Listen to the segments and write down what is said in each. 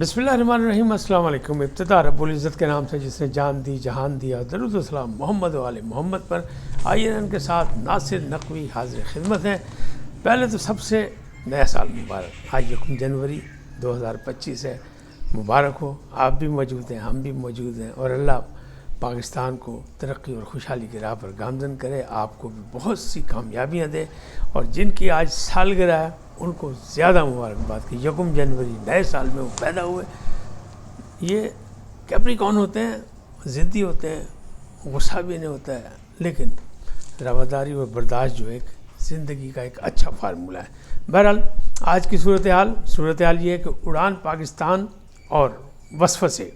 بسم اللہ الرحمن الرحیم۔ السلام علیکم۔ ابتدا رب العزت کے نام سے جس نے جان دی جہان دیا، درود و سلام محمد و آل محمد پر۔ آئیے ان کے ساتھ ناصر نقوی حاضر خدمت ہیں۔ پہلے تو سب سے نیا سال مبارک، آج 1 جنوری 2025 ہے، مبارک ہو۔ آپ بھی موجود ہیں، ہم بھی موجود ہیں، اور اللہ پاکستان کو ترقی اور خوشحالی کی راہ پر گامزن کرے، آپ کو بھی بہت سی کامیابیاں دے، اور جن کی آج سالگرہ ہے ان کو زیادہ مبارکباد کہ 1 جنوری نئے سال میں وہ پیدا ہوئے۔ یہ کیپریکون ہوتے ہیں، ضدی ہوتے ہیں، غصہ بھی نہیں ہوتا ہے، لیکن رواداری اور برداشت جو ایک زندگی کا ایک اچھا فارمولہ ہے۔ بہرحال آج کی صورتحال یہ ہے کہ اڑان پاکستان اور وسوسے،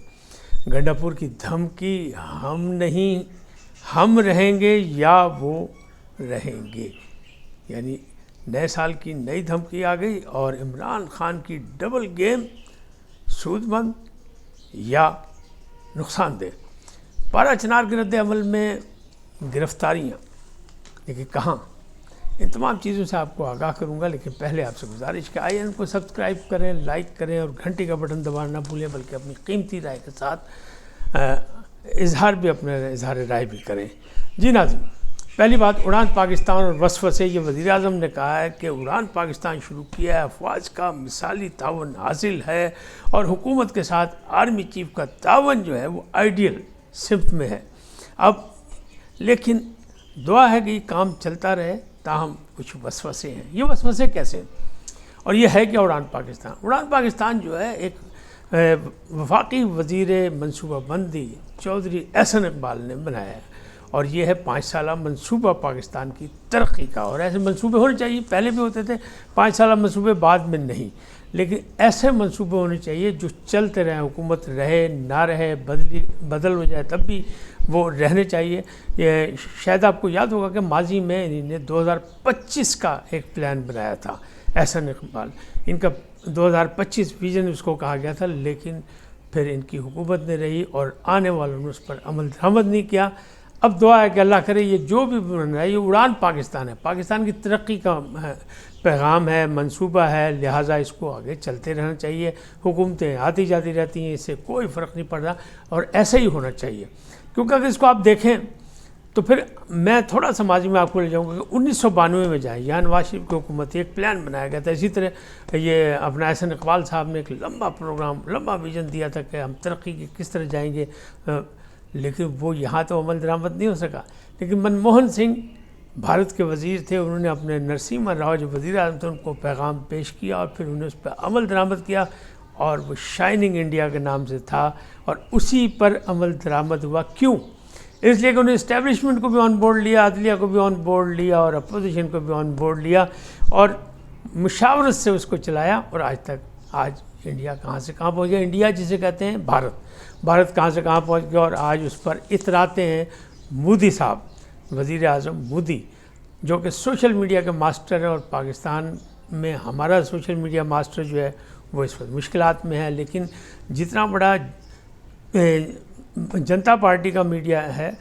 گنڈا پور کی دھمکی، ہم نہیں ہم رہیں گے یا وہ رہیں گے، یعنی نئے سال کی نئی دھمکی آ گئی، اور عمران خان کی ڈبل گیم، سود مند یا نقصان دہ۔ پارا چنار کے رد عمل میں گرفتاریاں، لیکن کہاں، ان تمام چیزوں سے آپ کو آگاہ کروں گا، لیکن پہلے آپ سے گزارش کہ آئیے ان کو سبسکرائب کریں، لائک کریں، اور گھنٹی کا بٹن دبانا نہ بھولیں، بلکہ اپنی قیمتی رائے کے ساتھ اظہار رائے بھی کریں۔ جی ناظرین، پہلی بات، اڑان پاکستان اور وسوسے۔ یہ وزیر اعظم نے کہا ہے کہ اڑان پاکستان شروع کیا ہے، افواج کا مثالی تعاون حاصل ہے، اور حکومت کے ساتھ آرمی چیف کا تعاون جو ہے وہ آئیڈیل سمت میں ہے۔ اب لیکن دعا ہے کہ یہ کام چلتا رہے، تاہم کچھ وسوسے ہیں۔ یہ وسوسے کیسے ہیں، اور یہ ہے کیا اڑان پاکستان جو ہے ایک وفاقی وزیر منصوبہ بندی چودھری احسن اقبال نے بنایا ہے، اور یہ ہے 5 سالہ منصوبہ پاکستان کی ترقی کا۔ اور ایسے منصوبے ہونے چاہیے، پہلے بھی ہوتے تھے 5 سالہ منصوبے، بعد میں نہیں، لیکن ایسے منصوبے ہونے چاہیے جو چلتے رہیں، حکومت رہے نہ رہے، بدل ہو جائے تب بھی وہ رہنے چاہیے۔ یہ شاید آپ کو یاد ہوگا کہ ماضی میں انہوں نے 2025 کا ایک پلان بنایا تھا، احسن اقبال، ان کا 2025 ویژن اس کو کہا گیا تھا، لیکن پھر ان کی حکومت نے رہی اور آنے والوں نے اس پر عمل درآمد نہیں کیا۔ اب دعا ہے کہ اللہ کرے یہ جو بھی بن رہا ہے، یہ اڑان پاکستان ہے، پاکستان کی ترقی کا پیغام ہے، منصوبہ ہے، لہٰذا اس کو آگے چلتے رہنا چاہیے۔ حکومتیں آتی جاتی رہتی ہیں، اس سے کوئی فرق نہیں پڑ رہا، اور ایسا ہی ہونا چاہیے، کیونکہ اگر اس کو آپ دیکھیں تو پھر میں تھوڑا سا ماضی میں آپ کو لے جاؤں گا کہ 1992 میں جائیں، یہاں نواز شریف کی حکومت، ایک پلان بنایا گیا تھا، اسی طرح یہ اپنا احسن اقبال صاحب نے ایک لمبا پروگرام، لمبا ویژن دیا تھا کہ ہم ترقی کی کس طرح جائیں گے، لیکن وہ یہاں تو عمل درآمد نہیں ہو سکا۔ لیکن منموہن سنگھ بھارت کے وزیر تھے، انہوں نے اپنے نرسمہا راؤ جو وزیر اعظم تھے ان کو پیغام پیش کیا، اور پھر انہوں نے اس پہ عمل درآمد کیا، اور وہ شائننگ انڈیا کے نام سے تھا، اور اسی پر عمل درآمد ہوا۔ کیوں؟ اس لیے کہ انہوں نے اسٹیبلشمنٹ کو بھی آن بورڈ لیا، عدلیہ کو بھی آن بورڈ لیا، اور اپوزیشن کو بھی آن بورڈ لیا، اور مشاورت سے اس کو چلایا، اور آج انڈیا کہاں سے کہاں پہنچ گیا۔ انڈیا جسے کہتے ہیں بھارت کہاں سے کہاں پہنچ گیا، اور آج اس پر اتراتے ہیں مودی صاحب، وزیر اعظم مودی، جو کہ سوشل میڈیا کے ماسٹر ہیں، اور پاکستان میں ہمارا سوشل میڈیا ماسٹر جو ہے وہ اس وقت مشکلات میں ہے، لیکن جتنا بڑا جنتا پارٹی کا میڈیا ہے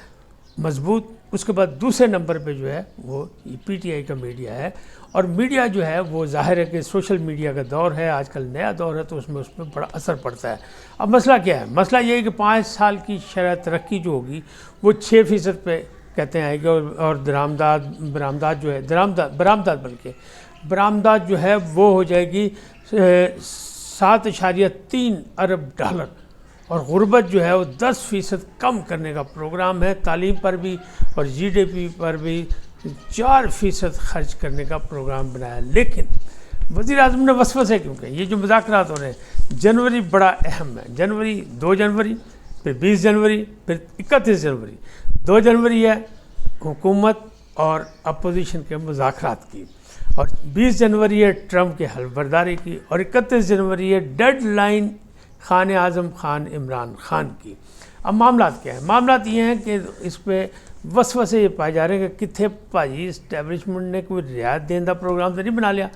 مضبوط، اس کے بعد دوسرے نمبر پہ جو ہے وہ پی ٹی آئی کا میڈیا ہے، اور میڈیا جو ہے وہ ظاہر ہے کہ سوشل میڈیا کا دور ہے، آج کل نیا دور ہے، تو اس میں بڑا اثر پڑتا ہے۔ اب مسئلہ کیا ہے؟ مسئلہ یہ ہے کہ 5 سال کی شرح ترقی جو ہوگی وہ 6% پہ کہتے ہیں آئے گی، اور برآمدات جو ہے وہ ہو جائے گی 7.3 ارب ڈالر، اور غربت جو ہے وہ 10% کم کرنے کا پروگرام ہے۔ تعلیم پر بھی اور جی ڈی پی پر بھی 4% خرچ کرنے کا پروگرام بنایا۔ لیکن وزیر اعظم نے وسوسے کیونکہ یہ جو مذاکرات ہو رہے ہیں، جنوری بڑا اہم ہے، 2 جنوری، پھر 20 جنوری، پھر 31 جنوری۔ 2 جنوری ہے حکومت اور اپوزیشن کے مذاکرات کی، اور 20 جنوری ہے ٹرمپ کے حلف برداری کی، اور 31 جنوری ہے ڈیڈ لائن خان اعظم خان عمران خان کی۔ اب معاملات کیا ہیں؟ معاملات یہ ہیں کہ اس پہ وسوسے یہ پائے جا رہے ہیں کہ کتنے بھائی اسٹیبلشمنٹ نے کوئی رعایت دہندہ پروگرام تو نہیں بنا لیا،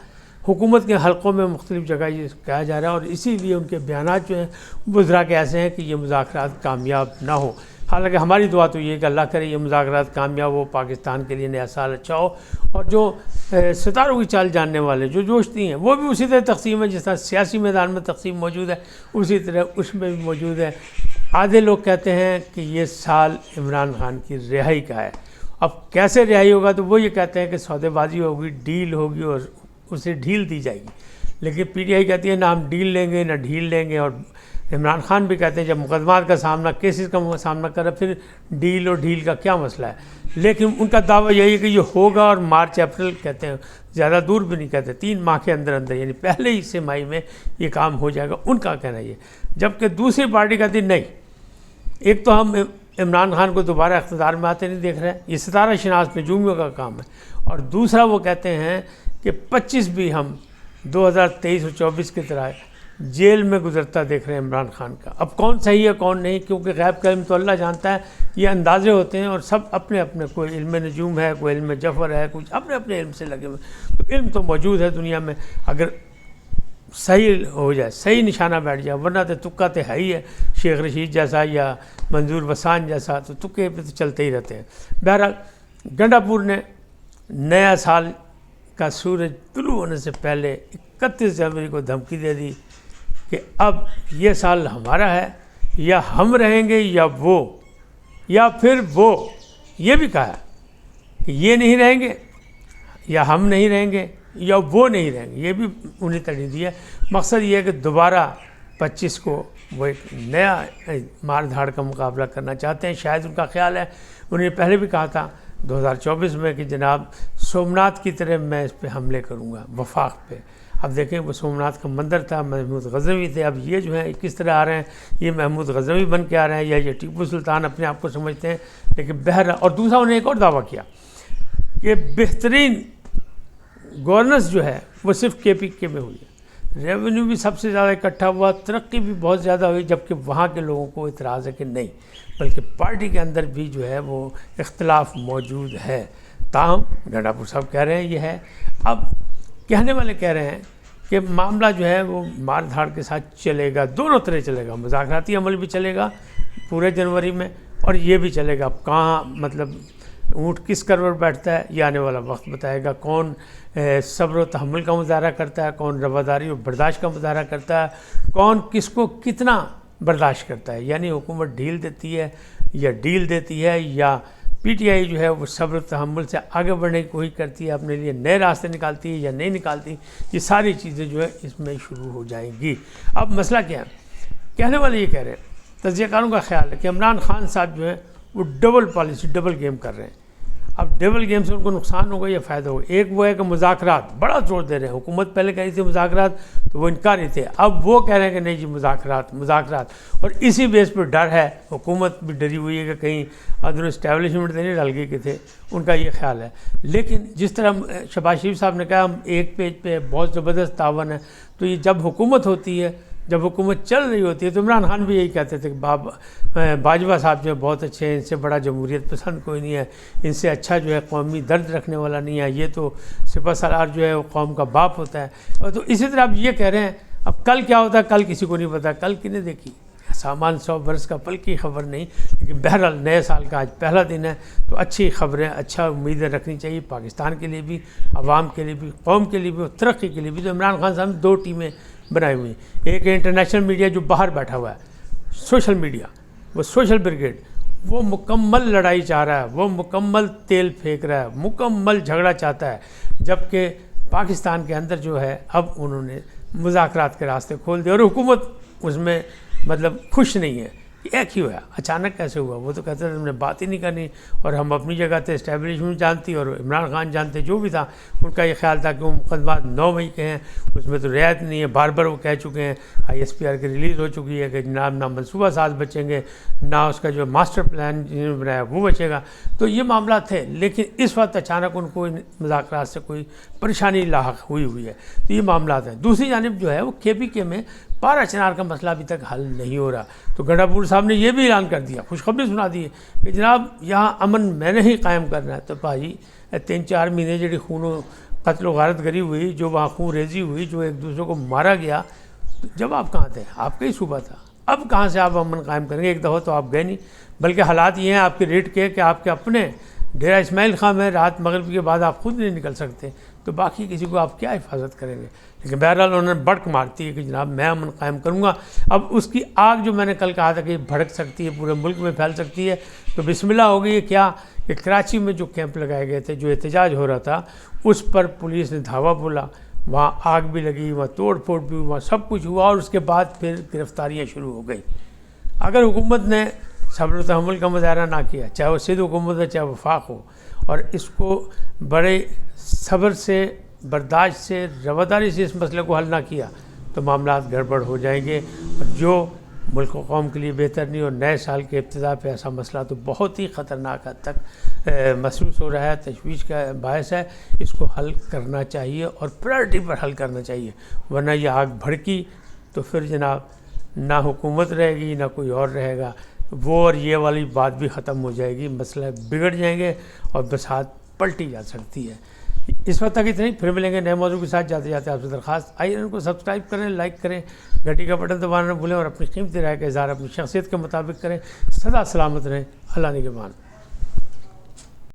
حکومت کے حلقوں میں مختلف جگہ یہ کہا جا رہا ہے، اور اسی لیے ان کے بیانات جو ہیں وزراء کے ایسے ہیں کہ یہ مذاکرات کامیاب نہ ہو۔ حالانکہ ہماری دعا تو یہ کہ اللہ کرے یہ مذاکرات کامیاب ہو، پاکستان کے لیے نیا سال اچھا ہو، اور جو ستاروں کی چال جاننے والے جو جوشتی ہیں وہ بھی اسی طرح تقسیم ہے، جس طرح سیاسی میدان میں تقسیم موجود ہے اسی طرح اس میں بھی موجود ہے۔ آدھے لوگ کہتے ہیں کہ یہ سال عمران خان کی رہائی کا ہے۔ اب کیسے رہائی ہوگا؟ تو وہ یہ کہتے ہیں کہ سودے بازی ہوگی، ڈیل ہوگی اور اسے ڈھیل دی جائے گی، لیکن پی ٹی آئی کہتی ہے نہ ہم ڈیل لیں گے نہ ڈھیل لیں گے، اور عمران خان بھی کہتے ہیں جب مقدمات کا سامنا، کیسز کا سامنا کر رہا پھر ڈیل اور ڈھیل کا کیا مسئلہ ہے؟ لیکن ان کا دعویٰ یہی ہے کہ یہ ہوگا، اور مارچ اپریل کہتے ہیں، زیادہ دور بھی نہیں کہتے، 3 ماہ کے اندر اندر، یعنی پہلے ہی سے مائی میں یہ کام ہو جائے گا، ان کا کہنا یہ۔ جبکہ دوسری پارٹی کہتی نہیں، ایک تو ہم عمران خان کو دوبارہ اقتدار میں آتے نہیں دیکھ رہے ہیں، یہ ستارہ شناس نجومیوں کا کام ہے، اور دوسرا وہ کہتے ہیں کہ 25 بھی ہم 2023 اور 24 کی طرح جیل میں گزرتا دیکھ رہے ہیں عمران خان کا۔ اب کون صحیح ہے کون نہیں، کیونکہ غیب کا علم تو اللہ جانتا ہے، یہ اندازے ہوتے ہیں، اور سب اپنے اپنے، کوئی علم نجوم ہے، کوئی علم جفر ہے، کچھ اپنے اپنے علم سے لگے ہوئے، تو علم تو موجود ہے دنیا میں، اگر صحیح ہو جائے، صحیح نشانہ بیٹھ جائے، ورنہ تو تکا تو ہے ہی ہے، شیخ رشید جیسا یا منظور وسان جیسا، تو تکے پہ تو چلتے ہی رہتے ہیں۔ بہرحال گنڈا پور نے نیا سال کا سورج طلوع ہونے سے پہلے 31 جنوری کو دھمکی دے دی کہ اب یہ سال ہمارا ہے، یا ہم رہیں گے یا وہ، یا پھر وہ، یہ بھی کہا ہے کہ یہ نہیں رہیں گے یا ہم نہیں رہیں گے یا وہ نہیں رہیں گے، یہ بھی انہیں ترجیح دی ہے۔ مقصد یہ ہے کہ دوبارہ 25 کو وہ ایک نیا مار دھاڑ کا مقابلہ کرنا چاہتے ہیں، شاید ان کا خیال ہے، انہوں نے پہلے بھی کہا تھا 2024 میں کہ جناب سومناتھ کی طرح میں اس پہ حملے کروں گا، وفاق پہ۔ اب دیکھیں وہ سومناتھ کا مندر تھا، محمود غزنوی تھے، اب یہ جو ہے کس طرح آ رہے ہیں، یہ محمود غزنوی بن کے آ رہے ہیں یا یہ ٹیپو سلطان اپنے آپ کو سمجھتے ہیں۔ لیکن بہرحال، اور دوسرا انہوں نے ایک اور دعویٰ کیا کہ بہترین گورننس جو ہے وہ صرف کے پی کے میں ہوئی ہے، ریونیو بھی سب سے زیادہ اکٹھا ہوا، ترقی بھی بہت زیادہ ہوئی، جبکہ وہاں کے لوگوں کو اعتراض ہے کہ نہیں، بلکہ پارٹی کے اندر بھی جو ہے وہ اختلاف موجود ہے۔ تاہم گنڈا پور صاحب کہہ رہے ہیں یہ ہے۔ اب کہنے والے کہہ رہے ہیں کہ معاملہ جو ہے وہ مار دھاڑ کے ساتھ چلے گا، دونوں طرح چلے گا، مذاکراتی عمل بھی چلے گا پورے جنوری میں، اور یہ بھی چلے گا۔ اب کہاں مطلب اونٹ کس کروڑ بیٹھتا ہے یہ آنے والا وقت بتائے گا، کون صبر و تحمل کا مظاہرہ کرتا ہے، کون رواداری و برداشت کا مظاہرہ کرتا ہے، کون کس کو کتنا برداشت کرتا ہے، یعنی حکومت ڈھیل دیتی ہے یا ڈیل دیتی ہے، یا پی ٹی آئی جو ہے وہ صبر و تحمل سے آگے بڑھنے کی کوشش کرتی ہے، اپنے لیے نئے راستے نکالتی ہے یا نہیں نکالتی، یہ ساری چیزیں جو ہے اس میں شروع ہو جائیں گی۔ اب مسئلہ کیا ہے؟ کہنے والے یہ کہہ رہے ہیں، تجزیہ کاروں کا خیال ہے کہ عمران خان صاحب جو ہے وہ ڈبل پالیسی، ڈبل گیم کر رہے ہیں۔ اب ڈبل گیم سے ان کو نقصان ہوگا یا فائدہ ہوگا؟ ایک وہ ہے کہ مذاکرات بڑا زور دے رہے ہیں، حکومت پہلے کہہ رہی تھی مذاکرات تو وہ انکاری تھے، اب وہ کہہ رہے ہیں کہ نہیں جی مذاکرات، اور اسی بیس پر ڈر ہے، حکومت بھی ڈری ہوئی ہے کہ کہیں ادھر اسٹیبلشمنٹ تو نہیں ڈل گئی کہ تھے، ان کا یہ خیال ہے۔ لیکن جس طرح شہباز شریف صاحب نے کہا ہم ایک پیج پہ بہت زبردست تعاون ہے، تو یہ جب حکومت ہوتی ہے، جب حکومت چل رہی ہوتی ہے، تو عمران خان بھی یہی کہتے تھے کہ باجوہ صاحب جو ہے بہت اچھے ہیں، ان سے بڑا جمہوریت پسند کوئی نہیں ہے، ان سے اچھا جو ہے قومی درد رکھنے والا نہیں ہے، یہ تو سپہ سالار جو ہے وہ قوم کا باپ ہوتا ہے۔ اور تو اسی طرح اب یہ کہہ رہے ہیں اب کل کیا ہوتا ہے کل کسی کو نہیں پتا، کل کنے دیکھی سامان 100 برس کا پل کی خبر نہیں، لیکن بہرحال نئے سال کا آج پہلا دن ہے، تو اچھی خبریں، اچھا امیدیں رکھنی چاہیے پاکستان کے لیے بھی، عوام کے لیے بھی، قوم کے لیے بھی، اور ترقی کے لیے بھی۔ تو عمران خان صاحب نے 2 ٹیمیں بنائی ہوئی ہیں، ایک انٹرنیشنل میڈیا جو باہر بیٹھا ہوا ہے، سوشل میڈیا، وہ سوشل بریگیڈ، وہ مکمل لڑائی چاہ رہا ہے، وہ مکمل تیل پھینک رہا ہے، مکمل جھگڑا چاہتا ہے، جبکہ پاکستان کے اندر جو ہے اب انہوں نے مذاکرات کے راستے کھول دیے، اور حکومت اس میں مطلب خوش نہیں ہے۔ یہ کیوں ہے؟ اچانک کیسے ہوا؟ وہ تو کہتے تھے ہم نے بات ہی نہیں کرنی، اور ہم اپنی جگہ تھے، اسٹیبلشمنٹ جانتی اور عمران خان جانتے، جو بھی تھا ان کا یہ خیال تھا کہ وہ مقدمات 9 مئی کے ہیں، اس میں تو رعایت نہیں ہے، بار بار وہ کہہ چکے ہیں، آئی ایس پی آر کی ریلیز ہو چکی ہے کہ جناب نہ منصوبہ ساز بچیں گے، نہ اس کا جو ماسٹر پلان جنہوں نے بنایا وہ بچے گا۔ تو یہ معاملات تھے، لیکن اس وقت اچانک ان کو مذاکرات سے کوئی پریشانی لاحق ہوئی ہے، تو یہ معاملات ہیں۔ دوسری جانب جو ہے وہ کے پی کے میں پارا چنار کا مسئلہ ابھی تک حل نہیں ہو رہا، تو گنڈا پور صاحب نے یہ بھی اعلان کر دیا، خوشخبری سنا دی کہ جناب یہاں امن میں نے ہی قائم کرنا ہے۔ تو بھائی 3-4 مہینے جڑی خون و قتل و غارت گری ہوئی، جو وہاں خون ریزی ہوئی، جو ایک دوسرے کو مارا گیا، جب آپ کہاں تھے؟ آپ کا ہی صوبہ تھا، اب کہاں سے آپ امن قائم کریں گے؟ ایک دفعہ تو آپ گئے نہیں، بلکہ حالات یہ ہیں آپ کے ریٹ کے کہ آپ کے اپنے ڈیرہ اسماعیل خان میں رات مغرب کے بعد آپ خود نہیں نکل سکتے، تو باقی کسی کو آپ کیا حفاظت کریں گے؟ لیکن بہرحال انہوں نے بڑک مارتی ہے کہ جناب میں امن قائم کروں گا۔ اب اس کی آگ جو میں نے کل کہا تھا کہ بھڑک سکتی ہے، پورے ملک میں پھیل سکتی ہے، تو بسم اللہ ہو گئی ہے۔ کیا کہ کراچی میں جو کیمپ لگائے گئے تھے، جو احتجاج ہو رہا تھا، اس پر پولیس نے دھاوا بولا، وہاں آگ بھی لگی، وہاں توڑ پھوڑ بھی، وہاں سب کچھ ہوا، اور اس کے بعد پھر گرفتاریاں شروع ہو گئی۔ اگر حکومت نے صبر و تحمل کا مظاہرہ نہ کیا، چاہے وہ سندھ حکومت ہے چاہے وفاق ہو، اور اس کو بڑے صبر سے، برداشت سے، رواداری سے اس مسئلے کو حل نہ کیا، تو معاملات گڑبڑ ہو جائیں گے، اور جو ملک و قوم کے لیے بہتر نہیں۔ اور نئے سال کے ابتدا پہ ایسا مسئلہ تو بہت ہی خطرناک حد تک محسوس ہو رہا ہے، تشویش کا باعث ہے۔ اس کو حل کرنا چاہیے اور پرائرٹی پر حل کرنا چاہیے، ورنہ یہ آگ بھڑکی تو پھر جناب نہ حکومت رہے گی نہ کوئی اور رہے گا، وہ اور یہ والی بات بھی ختم ہو جائے گی، مسئلہ بگڑ جائیں گے اور بساط پلٹی جا سکتی ہے۔ اس وقت تک اتنی، پھر ملیں گے نئے موضوع کے ساتھ۔ جاتے جاتے آپ سے درخواست، آئیے ان کو سبسکرائب کریں، لائک کریں، گھنٹی کا بٹن دبانا نہ بھولیں، اور اپنی قیمتی رائے کا اظہار اپنی شخصیت کے مطابق کریں۔ سدا سلامت رہیں، اللہ نگہبان۔